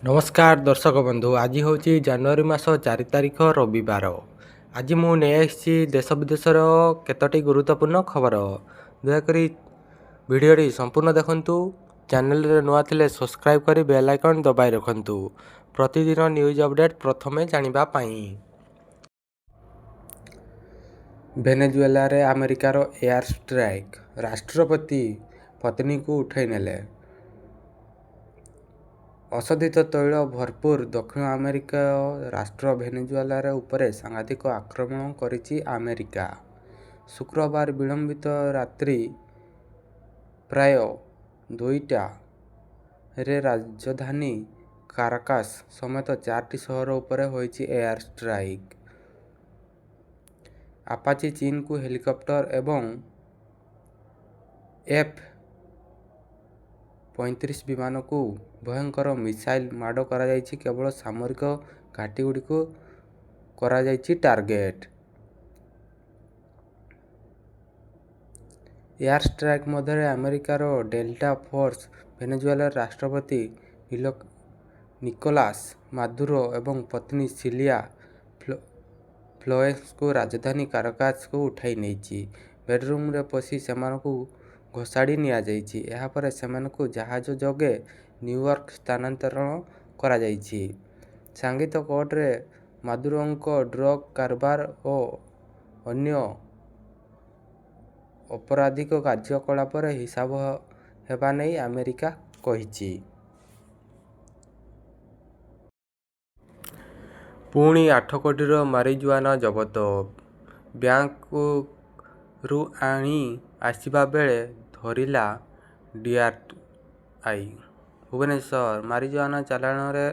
ନମସ୍କାର ଦର୍ଶକ ବନ୍ଧୁ, ଆଜି ହେଉଛି ଜାନୁଆରୀ ମାସ 4 ତାରିଖ ରବିବାର। ଆଜି ମୁଁ ନେଇ ଆସିଛି ଦେଶ ବିଦେଶର କେତୋଟି ଗୁରୁତ୍ୱପୂର୍ଣ୍ଣ ଖବର। ଦୟାକରି ଭିଡ଼ିଓଟି ସମ୍ପୂର୍ଣ୍ଣ ଦେଖନ୍ତୁ। ଚ୍ୟାନେଲରେ ନୂଆ ଥିଲେ ସବସ୍କ୍ରାଇବ୍ କରି ବେଲ୍ ଆଇକନ୍ ଦବାଇ ରଖନ୍ତୁ ପ୍ରତିଦିନ ନ୍ୟୁଜ୍ ଅପଡେଟ୍ ପ୍ରଥମେ ଜାଣିବା ପାଇଁ। ଭେନେଜୁଏଲାରେ ଆମେରିକାର ଏୟାର ଷ୍ଟ୍ରାଇକ୍, ରାଷ୍ଟ୍ରପତି ପତ୍ନୀଙ୍କୁ ଉଠାଇ ନେଲେ। ଅଶୋଧିତ ତୈଳ ଭରପୂର ଦକ୍ଷିଣ ଆମେରିକୀୟ ରାଷ୍ଟ୍ର ଭେନେଜୁଏଲା ଉପରେ ସାଂଘାତିକ ଆକ୍ରମଣ କରିଛି ଆମେରିକା। ଶୁକ୍ରବାର ବିଳମ୍ବିତ ରାତ୍ରି ପ୍ରାୟ 2ଟାରେ ରାଜଧାନୀ କାରାକାସ୍ ସମେତ 4ଟି ସହର ଉପରେ ହୋଇଛି ଏୟାର ଷ୍ଟ୍ରାଇକ୍। ଆପାଚି ଚୀନକୁ ହେଲିକପ୍ଟର ଏବଂ F-35 ବିମାନକୁ ଭୟଙ୍କର ମିସାଇଲ୍ ମାଡ଼ କରାଯାଇଛି। କେବଳ ସାମରିକ ଘାଟିଗୁଡ଼ିକୁ କରାଯାଇଛି ଟାର୍ଗେଟ୍। ଏୟାର ଷ୍ଟ୍ରାଇକ୍ ମଧ୍ୟରେ ଆମେରିକାର ଡେଲ୍ଟା ଫୋର୍ସ ଭେନେଜୁଏଲାର ରାଷ୍ଟ୍ରପତି ନିକୋଲାସ୍ ମାଦୁରୋ ଏବଂ ପତ୍ନୀ ସିଲିଆ ଫ୍ଲୋରେନ୍ସଙ୍କୁ ରାଜଧାନୀ କାରାକାସ୍କୁ ଉଠାଇ ନେଇଛି। ବେଡ୍ରୁମ୍ରେ ପଶି ସେମାନଙ୍କୁ ଘୋଷାଡ଼ି ନିଆଯାଇଛି। ଏହାପରେ ସେମାନଙ୍କୁ ଜାହାଜ ଯୋଗେ ନ୍ୟୁୟର୍କ ସ୍ଥାନାନ୍ତରଣ କରାଯାଇଛି। ସାଙ୍ଗୀତ କୋର୍ଟରେ ମାଦୁରୋଙ୍କ ଡ୍ରଗ୍ କାରବାର ଓ ଅନ୍ୟ ଅପରାଧିକ କାର୍ଯ୍ୟକଳାପର ହିସାବ ହେବା ନେଇ ଆମେରିକା କହିଛି। ପୁଣି 8 କୋଟିର ମାରିଜୁଆନା ଜବତ, ବ୍ୟାଙ୍କରୁ ଆଣି ଆସିବା ବେଳେ ଧରିଲା ଡିଆର୍ଆଇ। ଭୁବନେଶ୍ୱର ମାରିଜୁଆନା ଚାଲାଣରେ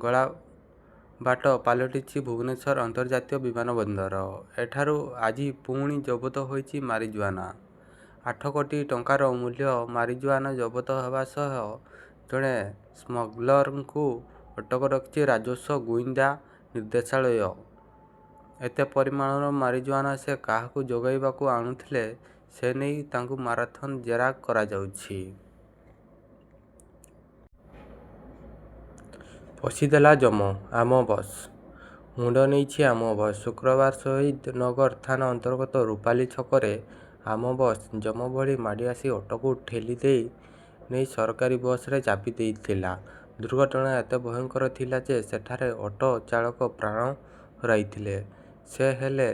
ଗଳାବାଟ ପାଲଟିଛି ଭୁବନେଶ୍ୱର ଅନ୍ତର୍ଜାତୀୟ ବିମାନ ବନ୍ଦର। ଏଠାରୁ ଆଜି ପୁଣି ଜବତ ହୋଇଛି ମାରିଜୁଆନା। 8 କୋଟି ଟଙ୍କାର ମୂଲ୍ୟ ମାରିଜୁଆନା ଜବତ ହେବା ସହ ଜଣେ ସ୍ମଗଲରଙ୍କୁ ଅଟକ ରଖିଛି ରାଜସ୍ୱ ଗୁଇନ୍ଦା ନିର୍ଦ୍ଦେଶାଳୟ। ଏତେ ପରିମାଣର ମାରିଜୁଆନା ସେ କାହାକୁ ଯୋଗାଇବାକୁ ଆଣୁଥିଲେ ସେ ନେଇ ତାଙ୍କୁ ମାରାଥନ ଜେରା କରାଯାଉଛି। ପଶିଦେଲା ଯମ, ଆମ ବସ୍। ମୁଣ୍ଡ ନେଇଛି ଆମ ବସ୍। ଶୁକ୍ରବାର ଶହୀଦ ନଗର ଥାନା ଅନ୍ତର୍ଗତ ରୂପାଲି ଛକରେ ଆମ ବସ୍ ଯମ ଭଳି ମାଡ଼ି ଆସି ଅଟୋକୁ ଠେଲି ନେଇ ସରକାରୀ ବସ୍ରେ ଚାପି ଦେଇଥିଲା। ଦୁର୍ଘଟଣା ଏତେ ଭୟଙ୍କର ଥିଲା ଯେ ସେଠାରେ ଅଟୋ ଚାଳକ ପ୍ରାଣ ହରାଇଥିଲେ। ସେ ହେଲେ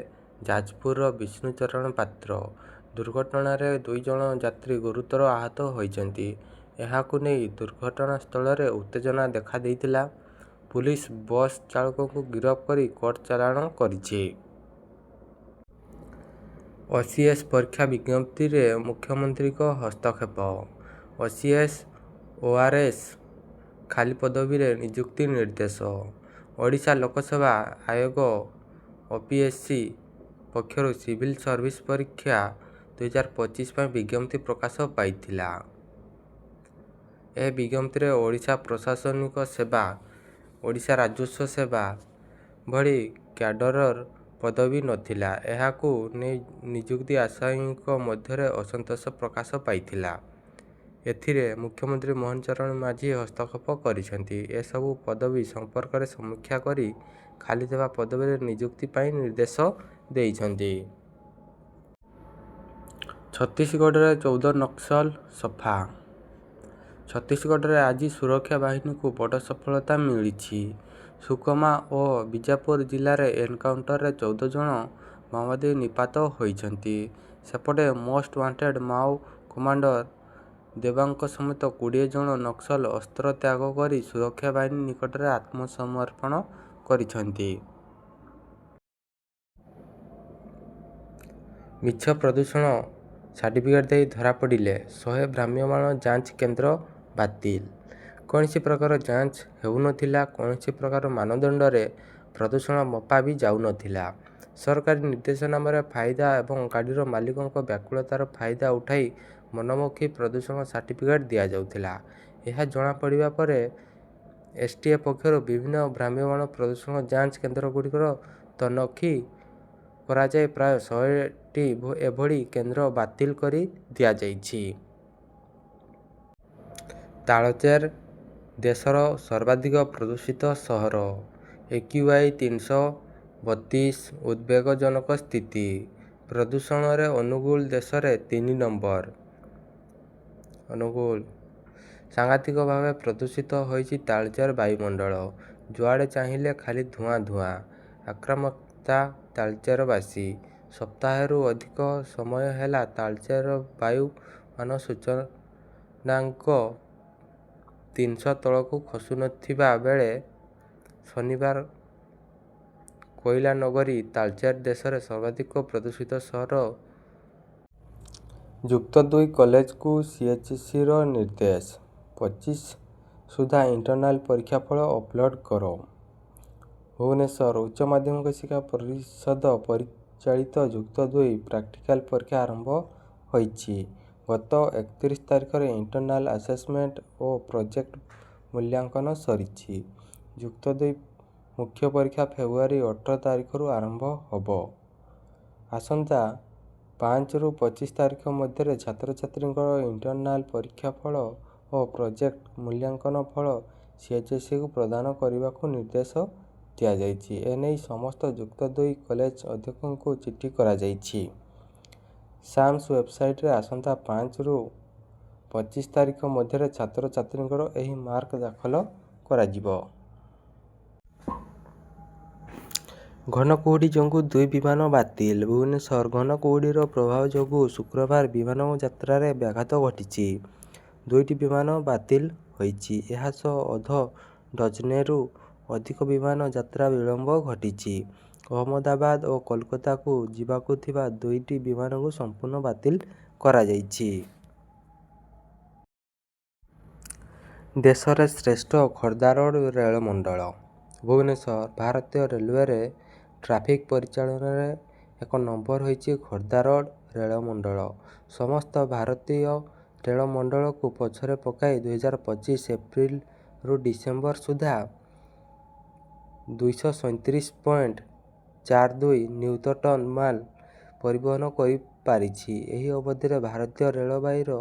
ଯାଜପୁରର ବିଷ୍ଣୁଚରଣ ପାତ୍ର। ଦୁର୍ଘଟଣାରେ 2 ଜଣ ଯାତ୍ରୀ ଗୁରୁତର ଆହତ ହୋଇଛନ୍ତି। ଏହାକୁ ନେଇ ଦୁର୍ଘଟଣାସ୍ଥଳରେ ଉତ୍ତେଜନା ଦେଖା ଦେଇଥିଲା। ପୁଲିସ ବସ୍ ଚାଳକଙ୍କୁ ଗିରଫ କରି କୋର୍ଟ ଚାଲାଣ କରିଛି। ଓସିଏସ୍ ପରୀକ୍ଷା ବିଜ୍ଞପ୍ତିରେ ମୁଖ୍ୟମନ୍ତ୍ରୀଙ୍କ ହସ୍ତକ୍ଷେପ। ଓସିଏସ୍ ଓଆର୍ଏସ୍ ଖାଲି ପଦବୀରେ ନିଯୁକ୍ତି ନିର୍ଦ୍ଦେଶ। ଓଡ଼ିଶା ଲୋକସେବା ଆୟୋଗ ଓପିଏସ୍ସି ପକ୍ଷରୁ ସିଭିଲ୍ ସର୍ଭିସ ପରୀକ୍ଷା 2025 ପାଇଁ ବିଜ୍ଞପ୍ତି ପ୍ରକାଶ ପାଇଥିଲା। ଏହି ବିଜ୍ଞପ୍ତିରେ ଓଡ଼ିଶା ପ୍ରଶାସନିକ ସେବା, ଓଡ଼ିଶା ରାଜସ୍ୱ ସେବା ଭଳି କ୍ୟାଡରର ପଦବୀ ନଥିଲା। ଏହାକୁ ନେଇ ନିଯୁକ୍ତି ଆଶାୟୀଙ୍କ ମଧ୍ୟରେ ଅସନ୍ତୋଷ ପ୍ରକାଶ ପାଇଥିଲା। ଏଥିରେ ମୁଖ୍ୟମନ୍ତ୍ରୀ ମୋହନ ଚରଣ ମାଝୀ ହସ୍ତକ୍ଷେପ କରିଛନ୍ତି। ଏସବୁ ପଦବୀ ସମ୍ପର୍କରେ ସମୀକ୍ଷା କରି ଖାଲିଥିବା ପଦବୀରେ ନିଯୁକ୍ତି ପାଇଁ ନିର୍ଦ୍ଦେଶ ଦେଇଛନ୍ତି। ଛତିଶଗଡ଼ରେ 14 ନକ୍ସଲ ସଫା। ଛତିଶଗଡ଼ରେ ଆଜି ସୁରକ୍ଷା ବାହିନୀକୁ ବଡ଼ ସଫଳତା ମିଳିଛି। ସୁକମା ଓ ବିଜାପୁର ଜିଲ୍ଲାରେ ଏନକାଉଣ୍ଟରରେ 14 ଜଣ ମାଓବାଦୀ ନିପାତ ହୋଇଛନ୍ତି। ସେପଟେ ମୋଷ୍ଟ ୱାଣ୍ଟେଡ୍ ମାଓ କମାଣ୍ଡର ଦେବାଙ୍କ ସମେତ 20 ଜଣ ନକ୍ସଲ ଅସ୍ତ୍ର ତ୍ୟାଗ କରି ସୁରକ୍ଷା ବାହିନୀ ନିକଟରେ ଆତ୍ମସମର୍ପଣ କରିଛନ୍ତି। ମିଛ ପ୍ରଦୂଷଣ ସାର୍ଟିଫିକେଟ୍ ଦେଇ ଧରାପଡ଼ିଲେ 100 ଭ୍ରାମ୍ୟମାଣ ଯାଞ୍ଚ କେନ୍ଦ୍ର ବାତିଲ। କୌଣସି ପ୍ରକାର ଯାଞ୍ଚ ହେଉନଥିଲା। କୌଣସି ପ୍ରକାର ମାନଦଣ୍ଡରେ ପ୍ରଦୂଷଣ ମପା ବି ଯାଉନଥିଲା। ସରକାରୀ ନିର୍ଦ୍ଦେଶନାମାରେ ଫାଇଦା ଏବଂ ଗାଡ଼ିର ମାଲିକଙ୍କ ବ୍ୟାକୁଳତାର ଫାଇଦା ଉଠାଇ ମନମୁଖୀ ପ୍ରଦୂଷଣ ସାର୍ଟିଫିକେଟ୍ ଦିଆଯାଉଥିଲା। ଏହା ଜଣାପଡ଼ିବା ପରେ ଏସ୍ଟିଏଫ୍ ପକ୍ଷରୁ ବିଭିନ୍ନ ଭ୍ରାମ୍ୟମାଣ ପ୍ରଦୂଷଣ ଯାଞ୍ଚ କେନ୍ଦ୍ରଗୁଡ଼ିକର ତନଖି କରାଯାଇ ପ୍ରାୟ 100ଟି ଏଭଳି କେନ୍ଦ୍ର ବାତିଲ କରି ଦିଆଯାଇଛି। ତାଳଚେର ଦେଶର ସର୍ବାଧିକ ପ୍ରଦୂଷିତ ସହର। AQI 332 ଉଦ୍ବେଗଜନକ ସ୍ଥିତି। ପ୍ରଦୂଷଣରେ ଅନୁଗୁଳ ଦେଶରେ 3 ନମ୍ବର। ଅନୁଗୁଳ ସାଂଘାତିକ ଭାବେ ପ୍ରଦୂଷିତ ହୋଇଛି ତାଳଚେର ବାୟୁମଣ୍ଡଳ। ଯୁଆଡ଼େ ଚାହିଁଲେ ଖାଲି ଧୂଆଁ ଧୂଆଁ। ଆକ୍ରାମକତା ତାଳଚେରବାସୀ। ସପ୍ତାହେରୁ ଅଧିକ ସମୟ ହେଲା ତାଳଚେର ବାୟୁମାନ ସୂଚକାଙ୍କ 300 ତଳକୁ ଖସୁନଥିବା ବେଳେ ଶନିବାର କୋଇଲାନଗରୀ ତାଳଚେର ଦେଶର ସର୍ବାଧିକ ପ୍ରଦୂଷିତ ସହର। ଯୁକ୍ତ 2 କଲେଜକୁ CHSର ନିର୍ଦ୍ଦେଶ। 25 ସୁଦ୍ଧା ଇଣ୍ଟରନାଲ ପରୀକ୍ଷାଫଳ ଅପଲୋଡ୍ କର। ଭୁବନେଶ୍ୱର ଉଚ୍ଚ ମାଧ୍ୟମିକ ଶିକ୍ଷା ପରିଷଦ ପରିଚାଳିତ ଯୁକ୍ତ 2 ପ୍ରାକ୍ଟିକାଲ ପରୀକ୍ଷା ଆରମ୍ଭ ହୋଇଛି। ଗତ 31 ତାରିଖରେ ଇଣ୍ଟରନାଲ ଆସେସମେଣ୍ଟ ଓ ପ୍ରୋଜେକ୍ଟ ମୂଲ୍ୟାଙ୍କନ ସରିଛି। ଯୁକ୍ତ 2 ମୁଖ୍ୟ ପରୀକ୍ଷା ଫେବୃଆରୀ 18 ତାରିଖରୁ ଆରମ୍ଭ ହେବ। ଆସନ୍ତା 5ରୁ 25 ତାରିଖ ମଧ୍ୟରେ ଛାତ୍ରଛାତ୍ରୀଙ୍କର ଇଣ୍ଟରନାଲ ପରୀକ୍ଷାଫଳ ଓ ପ୍ରୋଜେକ୍ଟ ମୂଲ୍ୟାଙ୍କନ ଫଳ CHSକୁ ପ୍ରଦାନ କରିବାକୁ ନିର୍ଦ୍ଦେଶ ଦିଆଯାଇଛି। ଏନେଇ ସମସ୍ତ ଯୁକ୍ତ 2 କଲେଜ ଅଧ୍ୟକ୍ଷଙ୍କୁ ଚିଠି କରାଯାଇଛି। ସାମ୍ସ ୱେବସାଇଟରେ ଆସନ୍ତା 5ରୁ 25 ତାରିଖ ମଧ୍ୟରେ ଛାତ୍ରଛାତ୍ରୀଙ୍କର ଏହି ମାର୍କ ଦାଖଲ କରାଯିବ। ଘନ କୁହୁଡ଼ି ଯୋଗୁଁ 2 ବିମାନ ବାତିଲ। ଭୁବନେଶ୍ୱର ଘନ କୁହୁଡ଼ିର ପ୍ରଭାବ ଯୋଗୁଁ ଶୁକ୍ରବାର ବିମାନ ଯାତ୍ରାରେ ବ୍ୟାଘାତ ଘଟିଛି। 2ଟି ବିମାନ ବାତିଲ ହୋଇଛି। ଏହା ସହ ଅଧ ଡଜନେରୁ ଅଧିକ ବିମାନ ଯାତ୍ରା ବିଳମ୍ବ ଘଟିଛି। ଅହମଦାବାଦ ଓ କୋଲକାତାକୁ ଯିବାକୁ ଥିବା 2ଟି ବିମାନକୁ ସମ୍ପୂର୍ଣ୍ଣ ବାତିଲ କରାଯାଇଛି। ଦେଶରେ ଶ୍ରେଷ୍ଠ ଖୋର୍ଦ୍ଧା ରୋଡ୍ ରେଳମଣ୍ଡଳ। ଭୁବନେଶ୍ୱର ଭାରତୀୟ ରେଲୱେରେ ଟ୍ରାଫିକ୍ ପରିଚାଳନାରେ 1 ନମ୍ବର ହୋଇଛି ଖୋର୍ଦ୍ଧା ରୋଡ୍ ରେଳମଣ୍ଡଳ। ସମସ୍ତ ଭାରତୀୟ ରେଳମଣ୍ଡଳକୁ ପଛରେ ପକାଇ 2025 ଏପ୍ରିଲରୁ ଡିସେମ୍ବର ସୁଦ୍ଧା 237.42 ନିୟୁତ ମାଲ ପରିବହନ କରିପାରିଛି। ଏହି ଅବଧିରେ ଭାରତୀୟ ରେଳବାଇର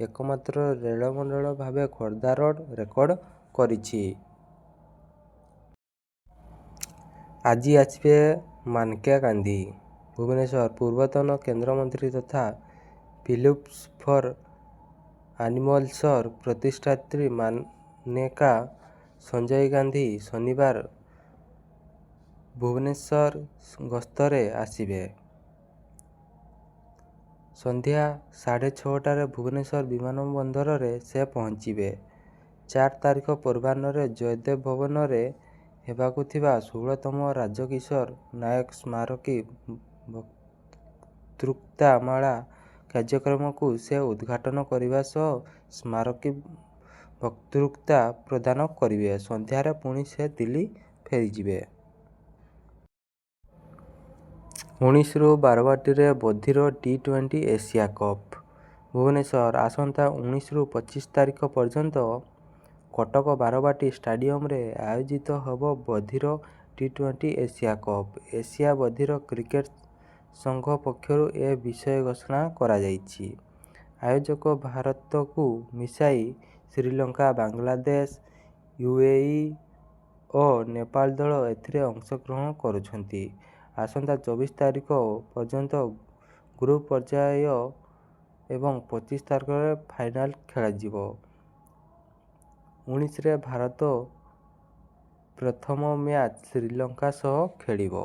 ଏକମାତ୍ର ରେଳମଣ୍ଡଳ ଭାବେ ଖୋର୍ଦ୍ଧା ରୋଡ୍ ରେକର୍ଡ କରିଛି। ଆଜି ଆସିବେ ମାନେକା ଗାନ୍ଧୀ। ଭୁବନେଶ୍ୱର ପୂର୍ବତନ କେନ୍ଦ୍ରମନ୍ତ୍ରୀ ତଥା ଫିଲିପ୍ସ ଫର ଆନିମଲ୍ସର ପ୍ରତିଷ୍ଠାତ୍ରୀ ମାନେକା ସଞ୍ଜୟ ଗାନ୍ଧୀ ଶନିବାର ଭୁବନେଶ୍ୱର ଗସ୍ତରେ ଆସିବେ। ସନ୍ଧ୍ୟା 6:30ଟାରେ ଭୁବନେଶ୍ୱର ବିମାନବନ୍ଦରରେ ସେ ପହଞ୍ଚିବେ। 4 ତାରିଖ ପୂର୍ବାହ୍ନରେ ଜୟଦେବ ଭବନରେ ହେବାକୁ ଥିବା 16ତମ ରାଜକିଶୋର ନାୟକ ସ୍ମାରକୀ ବକ୍ତୃତାମାଳା କାର୍ଯ୍ୟକ୍ରମକୁ ସେ ଉଦ୍ଘାଟନ କରିବା ସହ ସ୍ମାରକୀ ବକ୍ତୃତା ପ୍ରଦାନ କରିବେ। ସନ୍ଧ୍ୟାରେ ପୁଣି ସେ ଦିଲ୍ଲୀ ଫେରିଯିବେ। 19ରୁ ବାରବାଟୀରେ ବଧିର ଟି20 ଏସିଆ କପ୍। ଭୁବନେଶ୍ୱର ଆସନ୍ତା 19ରୁ 25 ତାରିଖ ପର୍ଯ୍ୟନ୍ତ କଟକ ବାରବାଟୀ ଷ୍ଟାଡିୟମରେ ଆୟୋଜିତ ହେବ ବଧିର ଟି20 ଏସିଆ କପ୍। ଏସିଆ ବଧିର କ୍ରିକେଟ ସଂଘ ପକ୍ଷରୁ ଏ ବିଷୟ ଘୋଷଣା କରାଯାଇଛି। ଆୟୋଜକ ଭାରତକୁ ମିଶାଇ ଶ୍ରୀଲଙ୍କା, ବାଂଲାଦେଶ, UAE ଓ ନେପାଳ ଦଳ ଏଥିରେ ଅଂଶଗ୍ରହଣ କରୁଛନ୍ତି। ଆସନ୍ତା 24 ତାରିଖ ପର୍ଯ୍ୟନ୍ତ ଗ୍ରୁପ ପର୍ଯ୍ୟାୟ ଏବଂ 25 ତାରିଖରେ ଫାଇନାଲ ଖେଳାଯିବ। 19ରେ ଭାରତ ପ୍ରଥମ ମ୍ୟାଚ୍ ଶ୍ରୀଲଙ୍କା ସହ ଖେଳିବ।